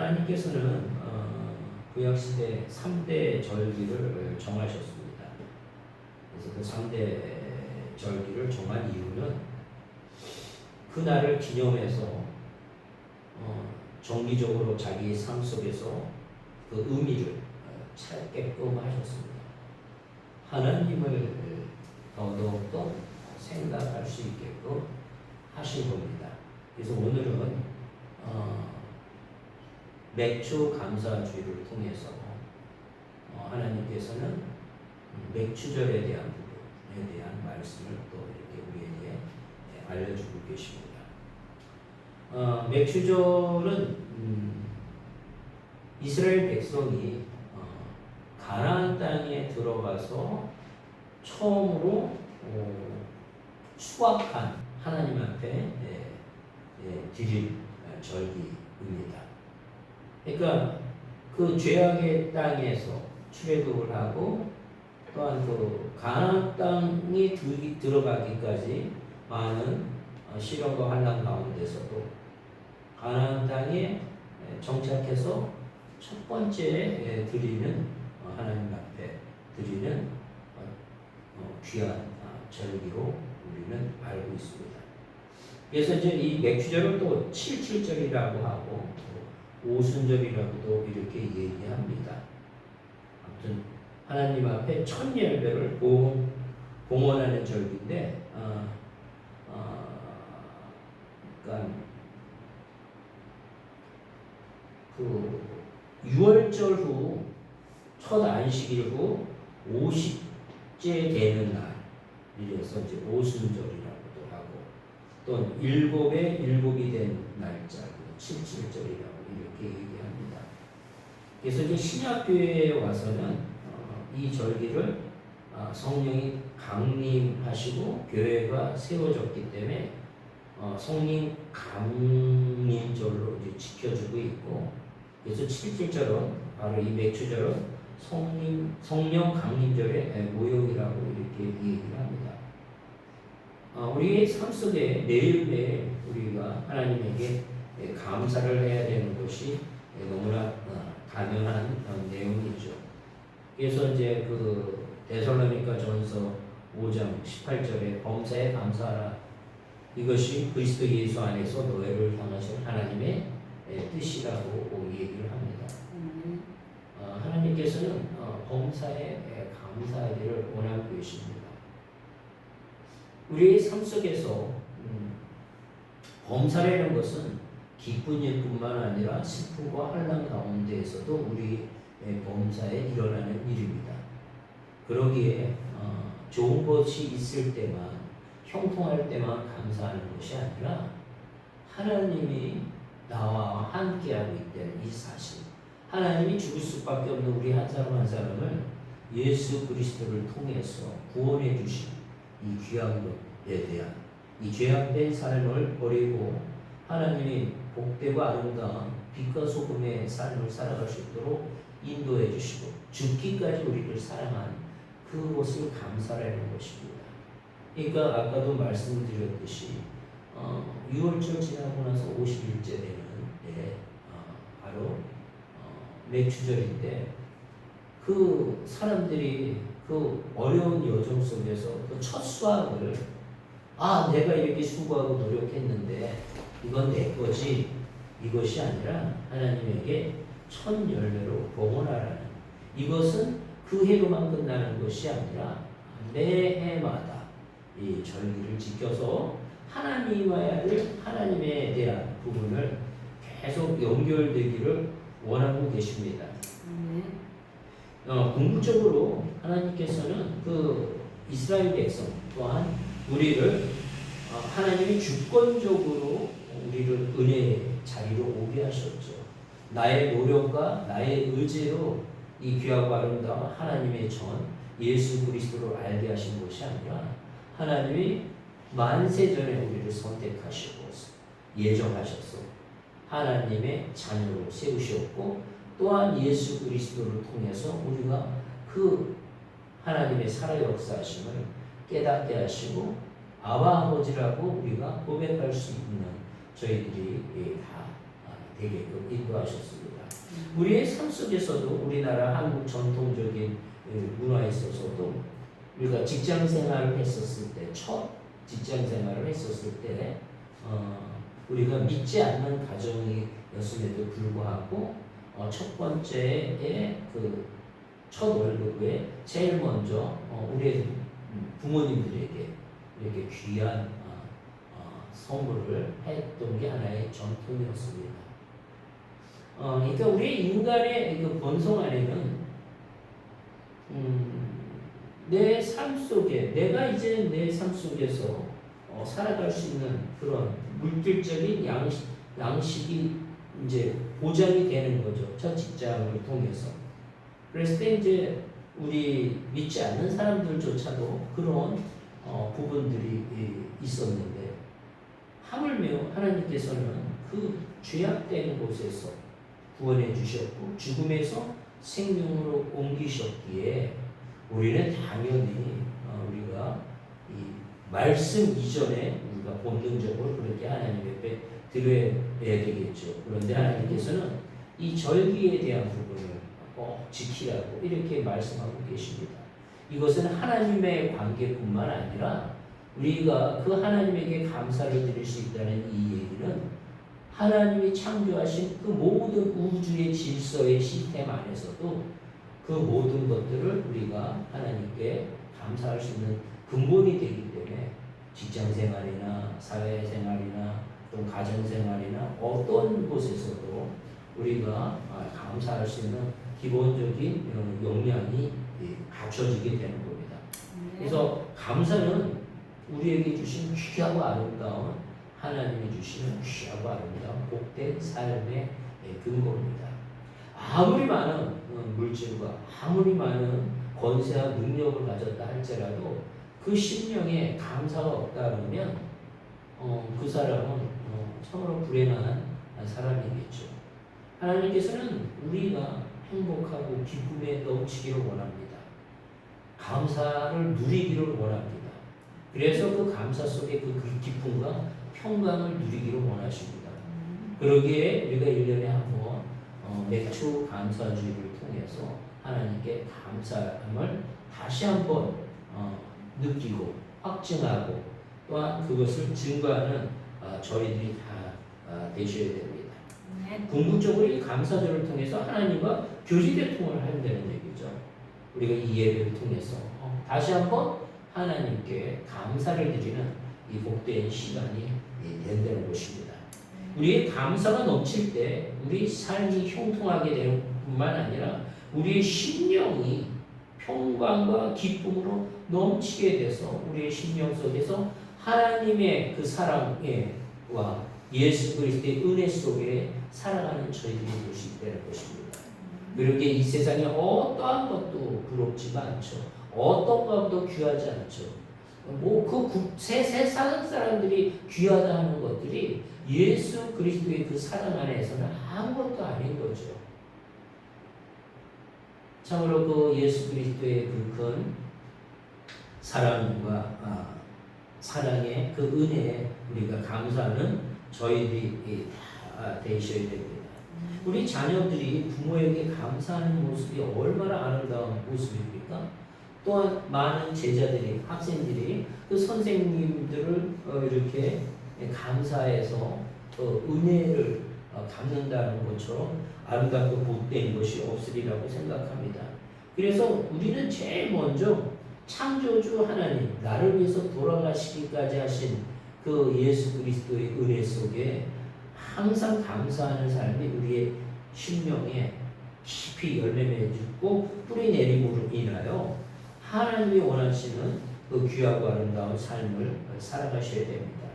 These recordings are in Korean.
하나님께서는 구약시대 3대 절기를 정하셨습니다. 그래서 그 3대 절기를 정한 이유는 그날을 기념해서 정기적으로 자기 삶 속에서 그 의미를 찾게끔 하셨습니다. 하나님을 더욱더 생각할 수 있게끔 하신 겁니다. 그래서 오늘은 맥주 감사주의를 통해서 하나님께서는 맥주절에 대한 부분에 대한 말씀을 또 이렇게 우리에게 알려주고 계십니다. 맥주절은 이스라엘 백성이 가나안 땅에 들어가서 처음으로 수확한 하나님 앞에 드릴 절기입니다. 그러니까 그 죄악의 땅에서 출애굽을 하고 또한 그 가나안 땅에 들어가기까지 많은 시련과 환난 가운데서도 가나안 땅에 정착해서 첫 번째 드리는 하나님 앞에 드리는 귀한 절기로 우리는 알고 있습니다. 그래서 이제 이 맥주절은 또 77절이라고 하고 오순절이라고도 이렇게 얘기합니다. 아무튼 하나님 앞에 첫 열매를 봉헌하는 절기인데, 그러니까 그 6월절 후 첫 안식일 후 50째 되는 날, 이래서 이제 오순절이라고도 하고, 또 7의 7이 된 날짜, 77절이라고 이렇게 얘기합니다. 그래서 이제 신약교회에 와서는 이 절기를 성령이 강림하시고 교회가 세워졌기 때문에 성령 강림절로 이제 지켜주고 있고, 그래서 77절은 바로 이 맥주절은 성령 강림절의 모형이라고 이렇게 얘기를 합니다. 우리의 삶 속에 매일매일 우리가 하나님에게 감사를 해야 되는 것이 너무나 당연한 내용이죠. 그래서 이제 그 데살로니가 전서 5장 18절에 범사에 감사하라. 이것이 그리스도 예수 안에서 너희를 향하신 하나님의 뜻이라고 얘기를 합니다. 하나님께서는 범사에 감사하기를 원하고 계십니다. 우리의 삶 속에서 범사라는 것은 기쁜 일뿐만 아니라 슬픔과 환난 가운데에서도 우리 범사에 일어나는 일입니다. 그러기에 좋은 것이 있을 때만, 형통할 때만 감사하는 것이 아니라 하나님이 나와 함께하고 있다는 이 사실, 하나님이 죽을 수밖에 없는 우리 한 사람 한 사람을 예수 그리스도를 통해서 구원해 주신 이 귀한 것에 대한 이 죄악된 삶을 버리고 하나님이 복되고 아름다운 빛과 소금의 삶을 살아갈 수 있도록 인도해 주시고 죽기까지 우리를 사랑한 그것을 감사라는 것입니다. 그러니까 아까도 말씀드렸듯이 6월절 지나고 나서 50일째 되는 바로 맥주절인데, 그 사람들이 그 어려운 여정 속에서 그 첫 수확을 내가 이렇게 수고하고 노력했는데 이건 내 거지, 이것이 아니라 하나님에게 첫 열매로 봉헌하라는, 이것은 그 해로만 끝나는 것이 아니라 매 해마다 이 절기를 지켜서 하나님에 대한 부분을 계속 연결되기를 원하고 계십니다. 궁극적으로 하나님께서는 그 이스라엘 백성 또한 우리를 하나님이 주권적으로 우리를 은혜의 자리로 오게 하셨죠. 나의 노력과 나의 의지로 이 귀하고 아름다운 하나님의 전 예수 그리스도를 알게 하신 것이 아니라 하나님이 만세전에 우리를 선택하시고 예정하셔서 하나님의 자녀로 세우셨고, 또한 예수 그리스도를 통해서 우리가 그 하나님의 살아 역사하심을 깨닫게 하시고 아바 아버지라고 우리가 고백할 수 있는 저희들이 다 되게끔 인도하셨습니다. 우리의 삶 속에서도 우리나라 한국 전통적인 문화에 있어서도 우리가 직장 생활을 했었을 때, 첫 직장 생활을 했었을 때, 우리가 믿지 않는 가정이었음에도 불구하고 첫 번째의 그 첫 월급에 제일 먼저 우리 부모님들에게 이렇게 귀한 선물을 했던 게 하나의 전통이었습니다. 그러니까 우리 인간의 그 본성 안에는 내 삶 속에 내가 이제 내 삶 속에서 살아갈 수 있는 그런 물질적인 양식이 이제 보장이 되는 거죠. 첫 직장을 통해서. 그랬을 때 이제 우리 믿지 않는 사람들조차도 그런 부분들이 있었는데 하물며 하나님께서는 그 죄악된 곳에서 구원해 주셨고 죽음에서 생명으로 옮기셨기에 우리는 당연히 우리가 이 말씀 이전에 우리가 본능적으로 그렇게 하나님 옆에 드려야 되겠죠. 그런데 하나님께서는 이 절기에 대한 부분을 꼭 지키라고 이렇게 말씀하고 계십니다. 이것은 하나님의 관계뿐만 아니라 우리가 그 하나님에게 감사를 드릴 수 있다는 이 얘기는 하나님이 창조하신 그 모든 우주의 질서의 시스템 안에서도 그 모든 것들을 우리가 하나님께 감사할 수 있는 근본이 되기 때문에 직장생활이나 사회생활이나 또 가정생활이나 어떤 곳에서도 우리가 감사할 수 있는 기본적인 역량이 갖춰지게 되는 겁니다. 그래서 감사는 우리에게 주신 귀하고 아름다운 하나님이 주시는 귀하고 아름다운 복된 삶의 근거입니다. 아무리 많은 물질과 아무리 많은 권세와 능력을 가졌다 할지라도 그 심령에 감사가 없다 그러면 그 사람은 참으로 불행한 사람이겠죠. 하나님께서는 우리가 행복하고 기쁨에 넘치기를 원합니다. 감사를 누리기를 원합니다. 그래서 그 감사 속에 그 기쁨과 평강을 누리기를 원하십니다. 그러기에 우리가 1년에 한 번 맥주 감사주의를 통해서 하나님께 감사함을 다시 한번 느끼고 확증하고 또한 그것을 증거하는 저희들이 다 되셔야 됩니다. 궁극적으로 이 감사절을 통해서 하나님과 교제대통을 한다는 얘기죠. 우리가 이 예배를 통해서 다시 한번 하나님께 감사를 드리는 이 복된 시간이 된다는 것입니다. 우리의 감사가 넘칠 때 우리 삶이 형통하게 되는 뿐만 아니라 우리의 심령이 평강과 기쁨으로 넘치게 돼서 우리의 심령 속에서 하나님의 그 사랑과 예수 그리스도의 은혜 속에 살아가는 저희들이 될 수 있다는 것입니다. 그렇게 이 세상에 어떠한 것도 부럽지가 않죠. 어떤 것도 귀하지 않죠. 그 세상 사람들이 귀하다 하는 것들이 예수 그리스도의 그 사랑 안에서는 아무것도 아닌 거죠. 참으로 그 예수 그리스도의 그 큰 사랑과 사랑의 그 은혜에 우리가 감사하는 저희들이 되셔야 됩니다. 우리 자녀들이 부모에게 감사하는 모습이 얼마나 아름다운 모습입니까? 또한 많은 제자들이, 학생들이 그 선생님들을 이렇게 감사해서 은혜를 갚는다는 것처럼 아름답고 복된 것이 없으리라고 생각합니다. 그래서 우리는 제일 먼저 창조주 하나님, 나를 위해서 돌아가시기까지 하신 그 예수 그리스도의 은혜 속에 항상 감사하는 삶이 우리의 심령에 깊이 열매 맺고 뿌리 내림으로 인하여 하나님이 원하시는 그 귀하고 아름다운 삶을 살아가셔야 됩니다.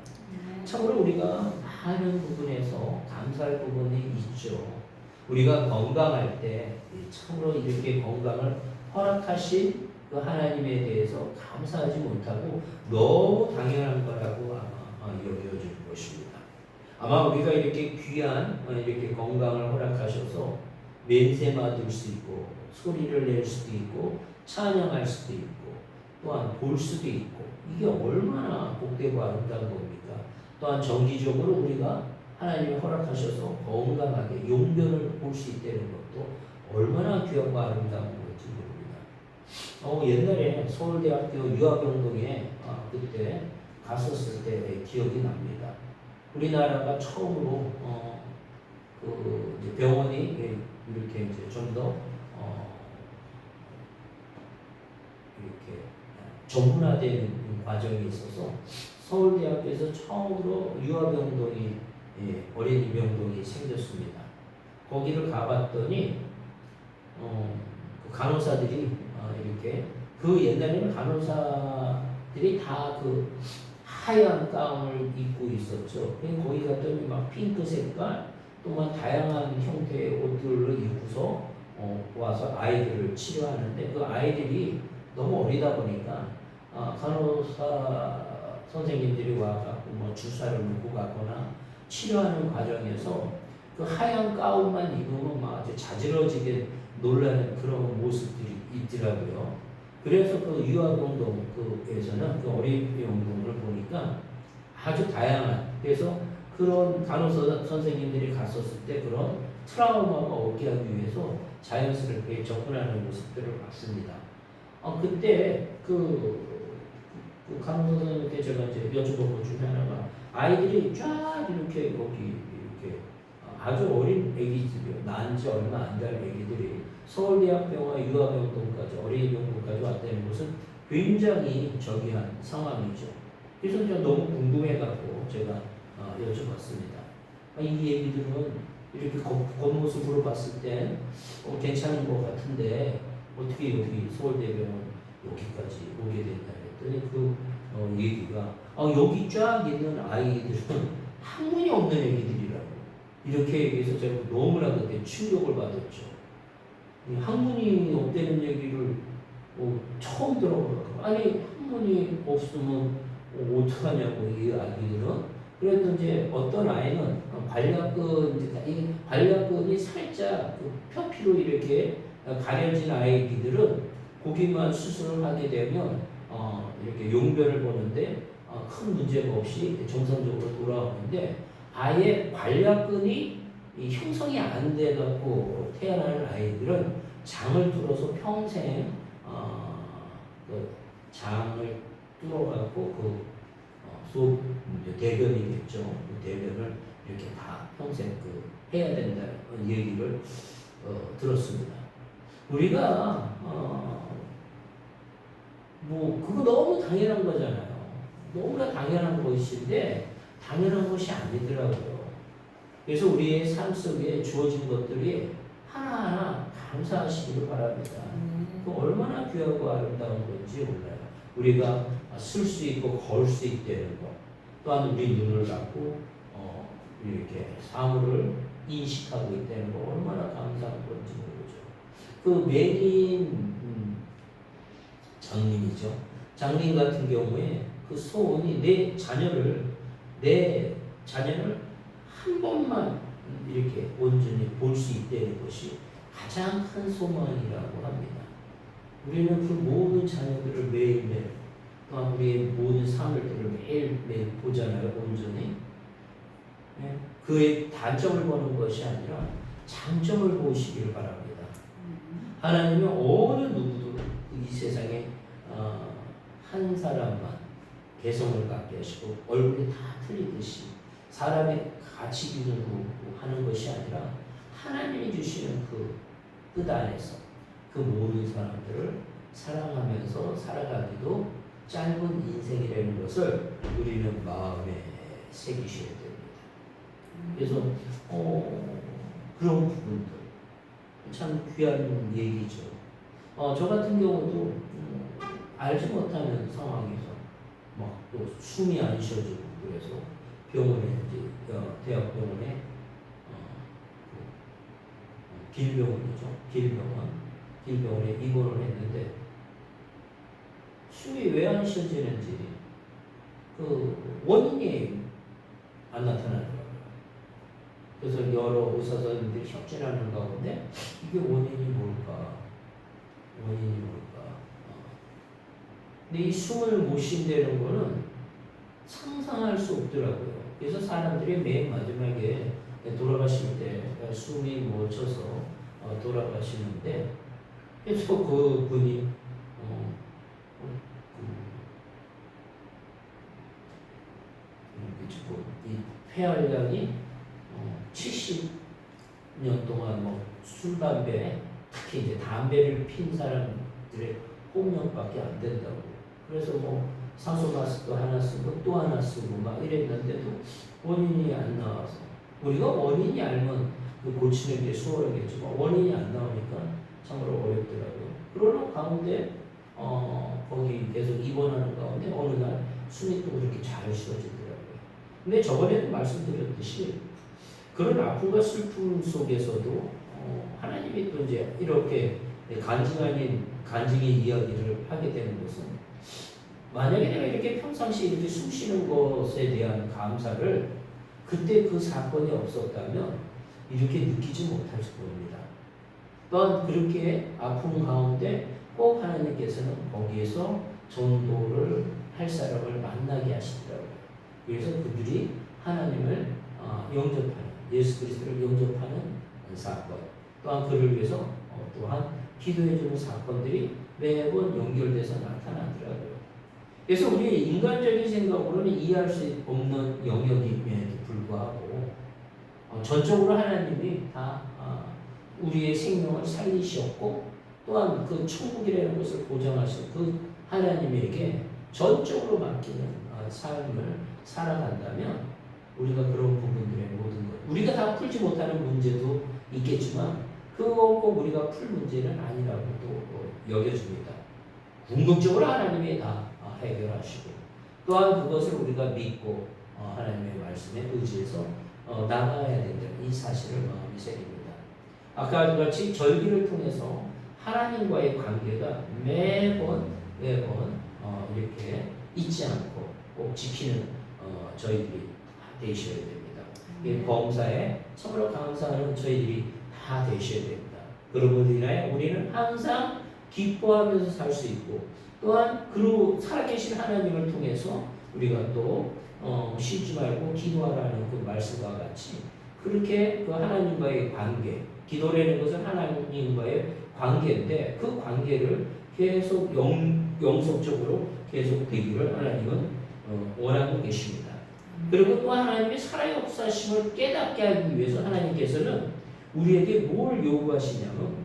참으로 우리가 많은 부분에서 감사할 부분이 있죠. 우리가 건강할 때 참으로 이렇게 건강을 허락하신 그 하나님에 대해서 감사하지 못하고 너무 당연한 거라고 아마 여겨질 것입니다. 아마 우리가 이렇게 귀한 이렇게 건강을 허락하셔서 맹세 맡을 수 있고 소리를 낼 수도 있고 찬양할 수도 있고 또한 볼 수도 있고 이게 얼마나 복되고 아름다운 겁니까? 또한 정기적으로 우리가 하나님이 허락하셔서 건강하게 용변을 볼 수 있다는 것도 얼마나 귀하고 아름다운 건지 모릅니다. 옛날에 서울대학교 유아병동에 그때 갔었을 때 기억이 납니다. 우리나라가 처음으로 그 이제 병원이 이렇게 이제 좀 더 이렇게 전문화되는 과정이 있어서 서울대학교에서 처음으로 유아병동이 어린이 병동이 생겼습니다. 거기를 가봤더니 그 간호사들이 이렇게 그 옛날에는 간호사들이 다 그 하얀 가운을 입고 있었죠. 거기 갔더니 막 핑크 색깔 또한 다양한 형태의 옷들을 입고서 와서 아이들을 치료하는데 그 아이들이 너무 어리다 보니까 간호사 선생님들이 와갖고 뭐 주사를 놓고 가거나 치료하는 과정에서 그 하얀 가운만 입으면 막 아주 자지러지게 놀라는 그런 모습들이 있더라고요. 그래서 그 유아병동 그에서는 그 어린이병동을 보니까 아주 다양한 그래서 그런 간호사 선생님들이 갔었을 때 그런 트라우마가 없게 하기 위해서 자연스럽게 접근하는 모습들을 봤습니다. 그때 그 간호사 선생님께 제가 이제 여쭤본 것 중에 하나가 아이들이 쫙 이렇게 거기 이렇게 아주 어린 애기들이요. 낳은 지 얼마 안 된 애기들이 서울대학병원 유아병동까지 어린이병동까지 왔다는 것은 굉장히 저기한 상황이죠. 그래서 제가 너무 궁금해갖고 제가 여쭤봤습니다. 이 얘기들은 이렇게 겉모습으로 봤을 때 괜찮은 것 같은데 어떻게 여기 서울대병원 여기까지 오게 됐나 했더니 그 얘기가 여기 쫙 있는 아이들은 학문이 없는 애기들이라고 이렇게 얘기해서 제가 너무나 그때 충격을 받았죠. 학문이 없다는 얘기를 처음 들어보고 아니 학문이 없으면 어떡하냐고 이 아기들은 그래도 이제 어떤 아이는 이 관략근이 살짝 그 표피로 이렇게 가려진 아이들은 거기만 수술을 하게 되면 이렇게 용변을 보는데 큰 문제가 없이 정상적으로 돌아오는데 아예 관략근이 형성이 안 돼 갖고 태어나는 아이들은 장을 뚫어서 평생 그 장을 뚫어 갖고 대변이겠죠. 그 대변을 이렇게 다 평생 해야 된다는 얘기를 들었습니다. 우리가 뭐 그거 너무 당연한 거잖아요. 너무나 당연한 것인데 당연한 것이 아니더라고요. 그래서 우리의 삶 속에 주어진 것들이 하나하나 감사하시기를 바랍니다. 그 얼마나 귀하고 아름다운 건지 몰라요. 우리가 쓸 수 있고 걸 수 있다는 것, 또한 우리 눈을 갖고 이렇게 사물을 인식하고 있다는 거 얼마나 감사한 건지 모르죠. 그 매인 장님이죠. 장님 같은 경우에 그 소원이 내 자녀를 한 번만 이렇게 온전히 볼 수 있다는 것이 가장 큰 소망이라고 합니다. 우리는 그 모든 자녀들을 매일매일 또한 우리의 모든 사물들을 매일매일 보잖아요. 온전히. 네? 그의 단점을 보는 것이 아니라 장점을 보시기를 바랍니다. 하나님은 어느 누구도 이 세상에 한 사람만 개성을 갖게 하시고 얼굴이 다 틀리듯이 사람의 가치 기준으로 하는 것이 아니라 하나님이 주시는 그 뜻 안에서 그 모든 사람들을 사랑하면서 살아가기도 짧은 인생이라는 것을 우리는 마음에 새기셔야 됩니다. 그래서 그런 부분들 참 귀한 얘기죠. 저 같은 경우도 알지 못하는 상황에서 막 또 숨이 안 쉬어지고 그래서 병원에 이제 대학병원에 길병원이죠. 길병원에 입원을 했는데 숨이 왜 안 쉬어지는지 그 원인이 안 나타나더라고요. 그래서 여러 의사 선생님들이 협진하는 가운데 이게 원인이 뭘까? 근데 이 숨을 못 쉰다는 거는 상상할 수 없더라고요. 그래서 사람들이 맨 마지막에 돌아가실 때 숨이 멎어서 돌아가시는데, 그래서 그 분이 이 폐활량이 70년 동안 뭐 술, 담배, 특히 이제 담배를 핀 사람들의 폭력밖에 안 된다고. 그래서 뭐 산소 마스크 하나 쓰고 또 하나 쓰고 막 이랬는데도 원인이 안 나와서, 우리가 원인이 알면 고치는 게 수월하겠지만 원인이 안 나오니까 참으로 어렵더라고요. 그러나 가운데 거기 계속 입원하는 가운데 어느 날 숨이 또 그렇게 잘 쉬어지더라고요. 근데 저번에도 말씀드렸듯이 그런 아픔과 슬픔 속에서도 하나님이 또 이제 이렇게 간증의 이야기를 하게 되는 것은, 만약에 내가 이렇게 평상시에 이렇게 숨 쉬는 것에 대한 감사를 그때 그 사건이 없었다면 이렇게 느끼지 못할 겁니다. 또한 그렇게 아픔 가운데 꼭 하나님께서는 거기에서 전도를 할 사람을 만나게 하시더라고요. 그래서 그들이 하나님을 영접하는, 예수 그리스도를 영접하는 사건, 또한 그를 위해서 또한 기도해주는 사건들이 매번 연결돼서 나타나더라고요. 그래서 우리 인간적인 생각으로는 이해할 수 없는 영역임에도 불구하고 전적으로 하나님이 다 우리의 생명을 살리셨고, 또한 그 천국이라는 것을 보장하신 그 하나님에게 전적으로 맡기는 삶을 살아간다면, 우리가 그런 부분들의 모든 것, 우리가 다 풀지 못하는 문제도 있겠지만 그거 꼭 우리가 풀 문제는 아니라고도 여겨집니다. 궁극적으로 하나님이 다 해결하시고, 또한 그것을 우리가 믿고 하나님의 말씀에 의지해서 나가야 된다는 이 사실을 마음에 새깁니다. 아까 같이 절기를 통해서 하나님과의 관계가 매번 이렇게 잊지 않고 꼭 지키는 저희들이 되셔야 됩니다. 범사에 참으로 감사하는 저희들이 다 되셔야 됩니다. 그러므로 인하여 우리는 항상 기뻐하면서 살 수 있고, 또한 그로 살아계신 하나님을 통해서 우리가 또 쉬지 말고 기도하라는 그 말씀과 같이 그렇게 그 하나님과의 관계, 기도라는 것은 하나님과의 관계인데 그 관계를 계속 영속적으로 계속 되기를 하나님은 원하고 계십니다. 그리고 또 하나님의 살아 역사심을 깨닫게 하기 위해서 하나님께서는 우리에게 뭘 요구하시냐면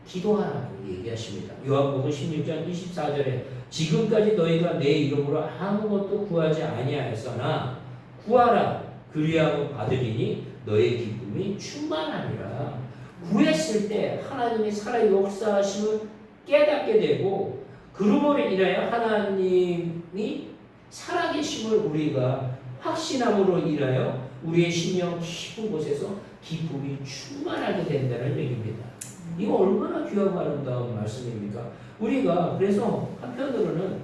기도하라고 얘기하십니다. 요한복음 16장 24절에 지금까지 너희가 내 이름으로 아무것도 구하지 아니하였으나 구하라 그리하면 받으리니 너의 기쁨이 충만하니라. 구했을 때 하나님의 살아 역사심을 깨닫게 되고, 그러므로 인하여 하나님이 살아계심을 우리가 확신함으로 인하여 우리의 심령 깊은 곳에서 기쁨이 충만하게 된다는 얘기입니다. 이거 얼마나 귀하고 아름다운 말씀입니까? 우리가 그래서 한편으로는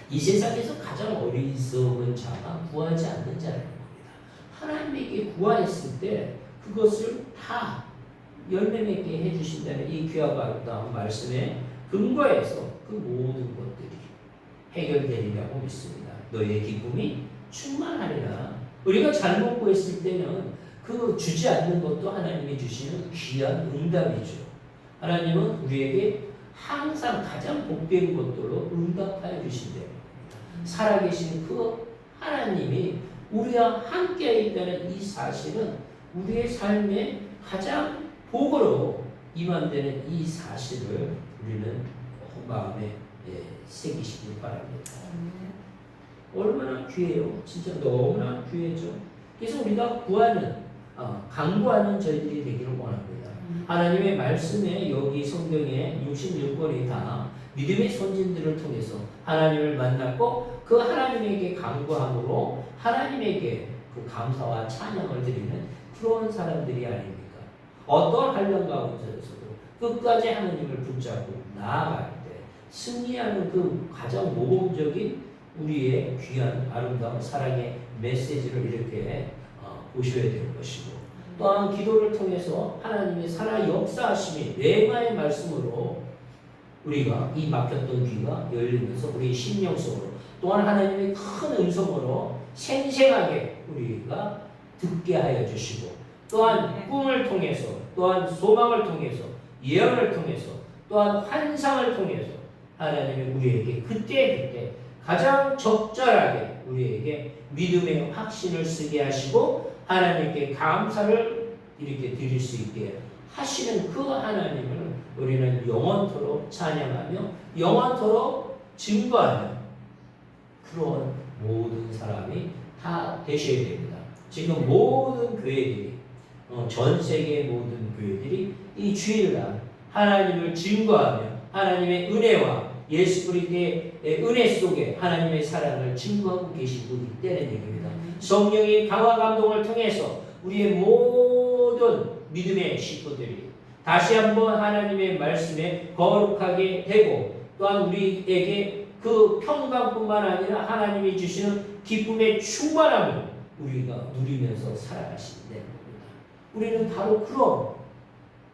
이 세상에서 가장 어리석은 자가 구하지 않는 자라는 겁니다. 하나님에게 구하였을 때 그것을 다 열매 맺게 해주신다는 이 귀하고 아름다운 말씀에 근거해서 그 모든 것들이 해결되리라고 믿습니다. 너의 기쁨이 충만하리라. 우리가 잘못 구했을 때는 그 주지 않는 것도 하나님이 주시는 귀한 응답이죠. 하나님은 우리에게 항상 가장 복된 것들로 응답하여 주신대요. 살아계신 그 하나님이 우리와 함께 있다는 이 사실은 우리의 삶에 가장 복으로 임한되는 이 사실을 우리는 마음에 새기시길 바랍니다. 얼마나 귀해요. 진짜 너무나 귀해죠. 그래서 우리가 구하는 간구하는 저희들이 되기를 원합니다. 하나님의 말씀에 여기 성경에 66권이 다 믿음의 선진들을 통해서 하나님을 만났고 그 하나님에게 간구함으로 하나님에게 그 감사와 찬양을 드리는 그런 사람들이 아닙니까? 어떤 환난 가운데서도 끝까지 하나님을 붙잡고 나아갈 때 승리하는 그 가장 모범적인 우리의 귀한 아름다운 사랑의 메시지를 이렇게 보셔야 될 것이고, 또한 기도를 통해서 하나님의 살아 역사하심이 레마의 말씀으로 우리가 이 막혔던 귀가 열리면서 우리 심령 속으로, 또한 하나님의 큰 음성으로 생생하게 우리가 듣게 하여 주시고 또한 꿈을 통해서 또한 소망을 통해서 예언을 통해서 또한 환상을 통해서 하나님이 우리에게 그때 가장 적절하게 우리에게 믿음의 확신을 쓰게 하시고 하나님께 감사를 이렇게 드릴 수 있게 하시는 그 하나님을 우리는 영원토록 찬양하며 영원토록 증거하는 그런 모든 사람이 다 되셔야 됩니다. 지금 모든 교회들이 전 세계 모든 교회들이 이 주일날 하나님을 증거하며 하나님의 은혜와 예수 그리스도의 은혜 속에 하나님의 사랑을 증거하고 계시고 있다는 얘기입니다. 성령의 강화 감동을 통해서 우리의 모든 믿음의 식구들이 다시 한번 하나님의 말씀에 거룩하게 되고 또한 우리에게 그 평강뿐만 아니라 하나님이 주시는 기쁨의 충만함을 우리가 누리면서 살아가신다는 겁니다. 우리는 바로 그런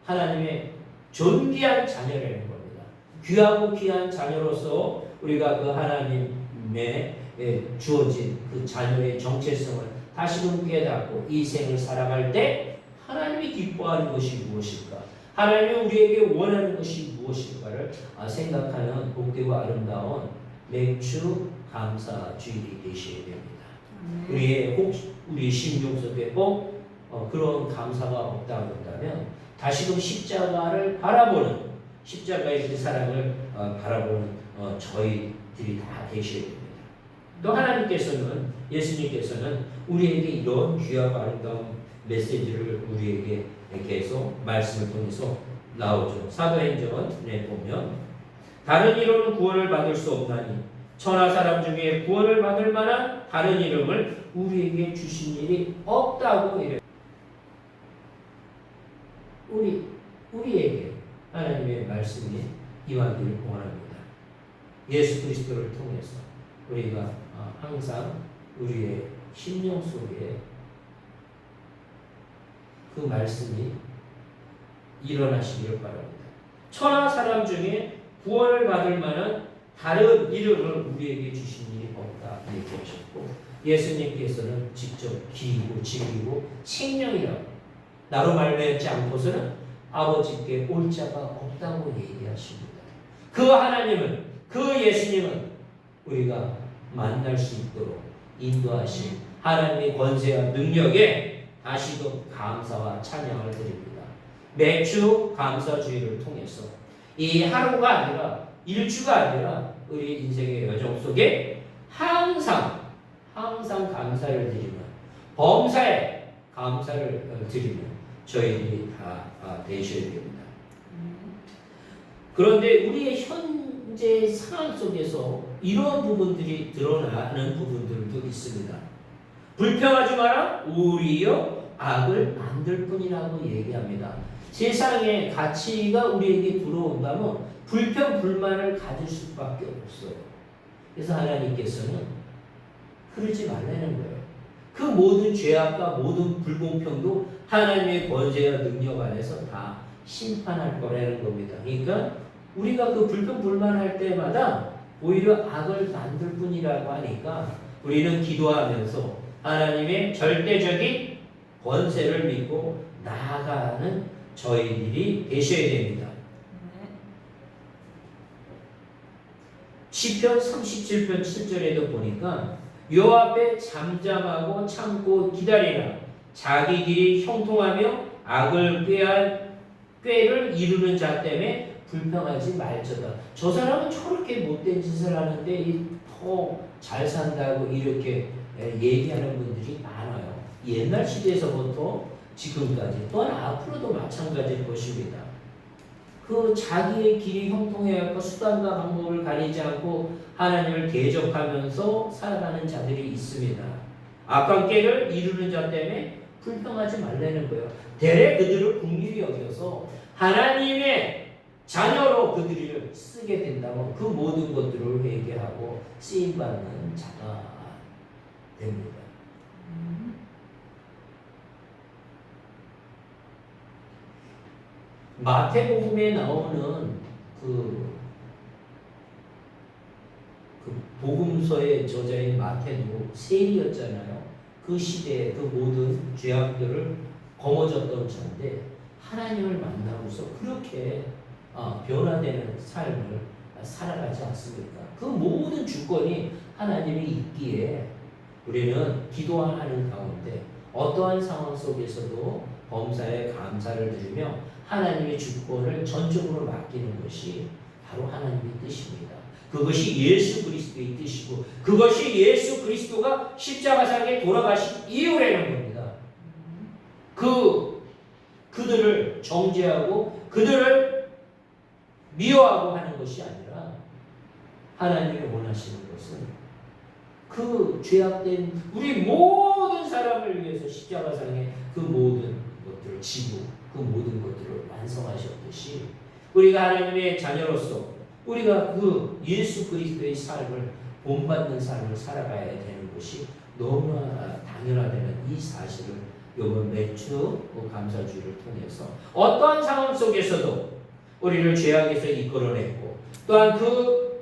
하나님의 존귀한 자녀라는 겁니다. 귀하고 귀한 자녀로서 우리가 그 하나님의 주어진 그 자녀의 정체성을 다시금 깨닫고 이 생을 살아갈 때 하나님이 기뻐하는 것이 무엇일까? 하나님이 우리에게 원하는 것이 무엇일까를 생각하는 복되고 아름다운 맥주 감사 주일이 되셔야 됩니다. 우리 심령 속에 꼭 그런 감사가 없다고 한다면 다시금 십자가를 바라보는 십자가의 그 사랑을 바라보는 저희들이 다 되셔야 됩니다. 또 하나님께서는 예수님께서는 우리에게 이런 귀하고 아름다운 메시지를 우리에게 계속 말씀을 통해서 나오죠. 사도행전에 보면 다른 이로는 구원을 받을 수 없나니 천하 사람 중에 구원을 받을 만한 다른 이름을 우리에게 주신 일이 없다고 이래요. 우리에게 하나님의 말씀이 임하기를 원합니다. 예수 그리스도를 통해서 우리가 항상 우리의 심령 속에 그 말씀이 일어나시기를 바랍니다. 천하 사람 중에 구원을 받을 만한 다른 이름을 우리에게 주신 일이 없다 얘기하셨고 예수님께서는 직접 기이고 지기고 생명이라고 나로 말미암지 않고서는 아버지께 올 자가 없다고 얘기하십니다. 그 하나님은 그 예수님은 우리가 만날 수 있도록 인도하신 하나님의 권세와 능력에 다시금 감사와 찬양을 드립니다. 매주 감사주의를 통해서 이 하루가 아니라 일주가 아니라 우리 인생의 여정 속에 항상 감사를 드리는 범사에 감사를 드리는 저희들이 다 되셔야 됩니다. 그런데 우리의 현재 상황 속에서 이런 부분들이 드러나는 부분들도 있습니다. 불평하지 마라 오히려 악을 만들 뿐이라고 얘기합니다. 세상에 가치가 우리에게 들어온다면 불평 불만을 가질 수밖에 없어요. 그래서 하나님께서는 그러지 말라는 거예요. 그 모든 죄악과 모든 불공평도 하나님의 권세와 능력 안에서 다 심판할 거라는 겁니다. 그러니까 우리가 그 불평 불만할 때마다 오히려 악을 만들 뿐이라고 하니까 우리는 기도하면서 하나님의 절대적인 권세를 믿고 나아가는 저희들이 되셔야 됩니다. 시편 37편 7절에도 보니까 여호와 앞에 잠잠하고 참고 기다리라. 자기 길이 형통하며 악을 꾀를 이루는 자 때문에 불평하지 말저다. 저 사람은 저렇게 못된 짓을 하는데 더 잘 산다고 이렇게 얘기하는 분들이 많아요. 옛날 시대에서부터 지금까지 또한 앞으로도 마찬가지일 것입니다. 그 자기의 길이 형통해야 할까 수단과 방법을 가리지 않고 하나님을 대적하면서 살아가는 자들이 있습니다. 악한 꾀를 이루는 자 때문에 불평하지 말라는 거예요. 대래 그들을 긍휼히 여겨서 하나님의 자녀로 그들을 쓰게 된다면 그 모든 것들을 회개하고 쓰임받는 자가 됩니다. 마태복음에 나오는 그 복음서의 저자인 마태도 세리였잖아요. 그 시대에 그 모든 죄악들을 거머졌던 자인데 하나님을 만나고서 그렇게 변화되는 삶을 살아가지 않습니까? 그 모든 주권이 하나님이 있기에 우리는 기도하는 가운데 어떠한 상황 속에서도 범사에 감사를 드리며 하나님의 주권을 전적으로 맡기는 것이 바로 하나님의 뜻입니다. 그것이 예수 그리스도의 뜻이고 그것이 예수 그리스도가 십자가상에 돌아가신 이유라는 겁니다. 그들을 정죄하고 그들을 미워하고 하는 것이 아니라 하나님이 원하시는 것은 그 죄악된 우리 모든 사람을 위해서 십자가상에 그 모든 것들을 지고 그 모든 것들을 완성하셨듯이 우리가 하나님의 자녀로서 우리가 그 예수 그리스도의 삶을 본받는 삶을 살아가야 되는 것이 너무나 당연하다는 이 사실을 이번 매주 감사주의를 통해서 어떠한 상황 속에서도 우리를 죄악에서 이끌어냈고 또한 그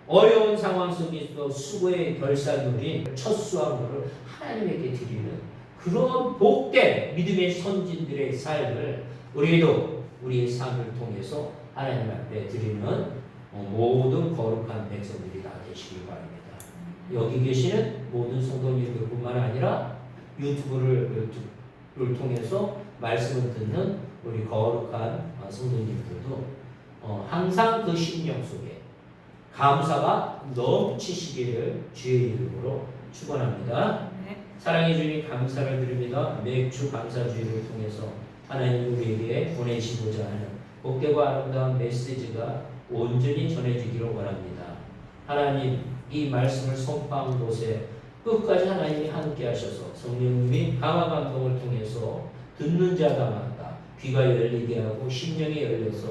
어려운 상황 속에서 수고의 결사들인 첫 수확물을 하나님에게 드리는 그런 복된 믿음의 선진들의 삶을 우리도 우리의 삶을 통해서 하나님 앞에 드리는 모든 거룩한 백성들이 다 되시길 바랍니다. 여기 계시는 모든 성도님들뿐만 아니라 유튜브를 통해서 말씀을 듣는 우리 거룩한 성도님들도 항상 그 심령 속에 감사가 넘치시기를 주의 이름으로 축원합니다. 사랑해 주님 감사를 드립니다. 매주 감사주의를 통해서 하나님 우리에게 보내시고자 하는 복되고 아름다운 메시지가 온전히 전해지기를 원합니다. 하나님 이 말씀을 선포한 곳에 끝까지 하나님이 함께 하셔서 성령님이 강화 감동을 통해서 듣는 자마다 귀가 열리게 하고 심령이 열려서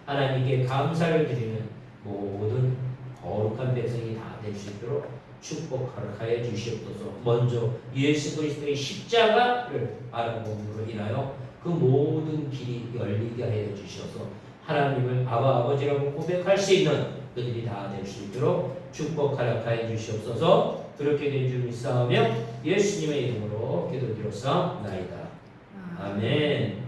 하나님께 감사를 드리는 모든 거룩한 백성이 다 될 수 있도록 축복하여 주시옵소서. 먼저 예수 그리스도의 십자가를 바라봄으로 인하여 그 모든 길이 열리게 하여 주셔서 하나님을 아버지라고 고백할 수 있는 그들이 다 될 수 있도록 축복하여 주시옵소서. 그렇게 된 줄 믿사오며 예수님의 이름으로 기도드렸사옵나이다. 아멘.